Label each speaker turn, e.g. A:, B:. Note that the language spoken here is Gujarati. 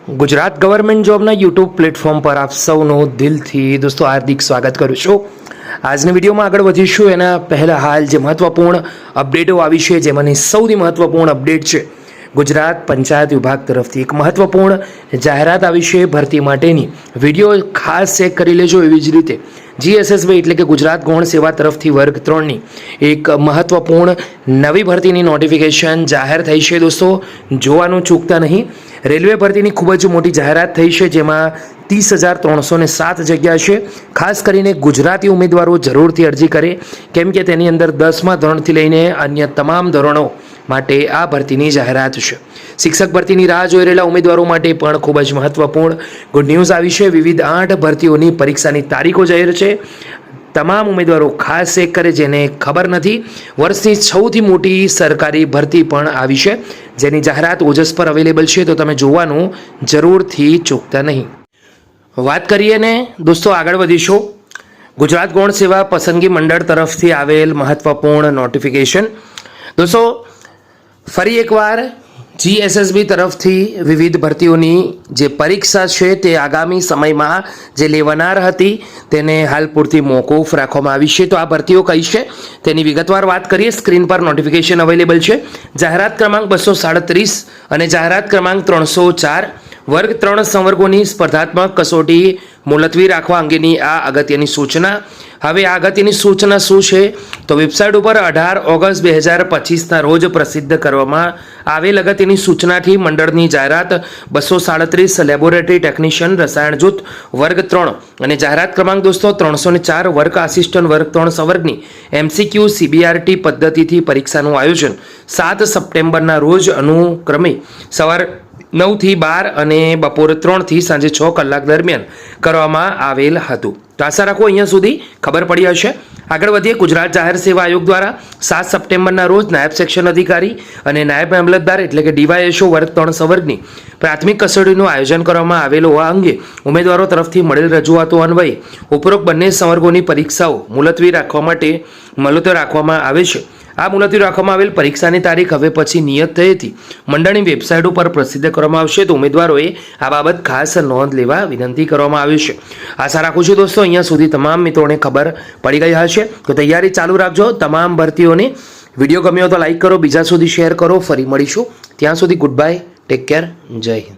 A: ગુજરાત ગવર્મેન્ટ જોબના યુટ્યુબ પ્લેટફોર્મ પર આપ સૌનું દિલથી દોસ્તો હાર્દિક સ્વાગત કરું છું। આજની વિડીયોમાં આગળ વધીશું એના પહેલાં હાલ જે મહત્ત્વપૂર્ણ અપડેટો આવી છે જેમાંની સૌથી મહત્ત્વપૂર્ણ અપડેટ છે ગુજરાત પંચાયત વિભાગ તરફથી એક મહત્ત્વપૂર્ણ જાહેરાત આવી છે ભરતી માટેની। વિડીયો ખાસ ચેક કરી લેજો। એવી જ રીતે GSSB એટલે કે ગુજરાત ગૌણ સેવા તરફથી વર્ગ 3ની એક મહત્ત્વપૂર્ણ નવી ભરતીની નોટિફિકેશન જાહેર થઈ છે દોસ્તો, જોવાનું ચૂકતા નહીં। રેલવે ભરતીની ખૂબ જ મોટી જાહેરાત થઈ છે જેમાં 30,307 જગ્યા છે। ખાસ કરીને ગુજરાતી ઉમેદવારો જરૂરથી અરજી કરે કેમ કે તેની અંદર 10મા ધોરણથી લઈને અન્ય તમામ ધોરણો માટે આ ભરતીની જાહેરાત છે। શિક્ષક ભરતીની રાહ જોઈ રહેલા ઉમેદવારો માટે પણ ખૂબ જ મહત્વપૂર્ણ ગુડ ન્યૂઝ આવી છે। વિવિધ 8 ભરતીઓની પરીક્ષાની તારીખો જાહેર છે। તમામ ઉમેદવારો ખાસ ચેક કરે જેને ખબર નથી, વર્ષની સૌથી મોટી સરકારી ભરતી પણ આવી છે જેની જાહેરાત ઓજસ પર અવેલેબલ છે, તો તમે જોવાનું જરૂરથી ચૂકતા નહીં। વાત કરીએ ને દોસ્તો આગળ વધીશું ગુજરાત ગૌણ સેવા પસંદગી મંડળ તરફથી આવેલ મહત્વપૂર્ણ નોટિફિકેશન। દોસ્તો ફરી એકવાર GSSB તરફથી વિવિધ ભરતીઓની જે પરીક્ષા છે તે આગામી સમયમાં જે લેવાનાર હતી તેને હાલ પૂરતી મોકૂફ રાખવામાં આવી છે। તો આ ભરતીઓ કઈ છે તેની વિગતવાર વાત કરીએ। સ્ક્રીન પર નોટિફિકેશન અવેલેબલ છે। જાહેરાત ક્રમાંક 237 અને જાહેરાત ક્રમાંક 304 વર્ગ 3 સંવર્ગોની સ્પર્ધાત્મક કસોટી મુલતવી રાખવા અંગેની આ અગત્યની સૂચના। હવે આ અગત્યની સૂચના શું છે તો વેબસાઇટ ઉપર 18 ઓગસ્ટ 2025ના રોજ પ્રસિદ્ધ કરવામાં આવેલ અગત્યની સૂચનાથી મંડળની જાહેરાત 237 લેબોરેટરી ટેકનિશિયન રસાયણ જૂથ વર્ગ 3 અને જાહેરાત ક્રમાંક દોસ્તો 304 વર્ક આસિસ્ટન્ટ વર્ગ 3 સંવર્ગની MCQ CBRT પદ્ધતિથી પરીક્ષાનું આયોજન 7 સપ્ટેમ્બરના રોજ અનુક્રમે સવાર 9 થી 12 અને બપોરે 3 થી સાંજે 6 કલાક દરમિયાન કરવામાં આવેલ હતું। તો આશા રાખો અહીંયા સુધી ખબર પડી હશે। આગળ વધીએ। ગુજરાત જાહેર સેવા આયોગ દ્વારા 7 સપ્ટેમ્બરના રોજ નાયબ સેક્શન અધિકારી અને નાયબ મામલતદાર એટલે કે DYSO વર્ગ 3 સંવર્ગની પ્રાથમિક કસોટીનું આયોજન કરવામાં આવેલું હોવા અંગે ઉમેદવારો તરફથી મળેલ રજૂઆતો અન્વયે ઉપરોક્ત બંને સંવર્ગોની પરીક્ષાઓ મુલતવી રાખવામાં આવે છે। આ મુલતવી રાખવામાં આવેલ પરીક્ષાની તારીખ હવે પછી નિયત થઈ હતી મંડળની વેબસાઇટ ઉપર પ્રસિદ્ધ કરવામાં આવશે, તો ઉમેદવારોએ આ બાબત ખાસ નોંધ લેવા વિનંતી કરવામાં આવી છે। આશા રાખું છું દોસ્તો અહીંયા સુધી તમામ મિત્રોને ખબર પડી ગઈ હશે। તો તૈયારી ચાલુ રાખજો તમામ ભરતીઓની। વિડીયો ગમ્યો તો લાઈક કરો, બીજા સુધી શેર કરો। ફરી મળીશું, ત્યાં સુધી ગુડ બાય, ટેક કેર, જય હિન્દ।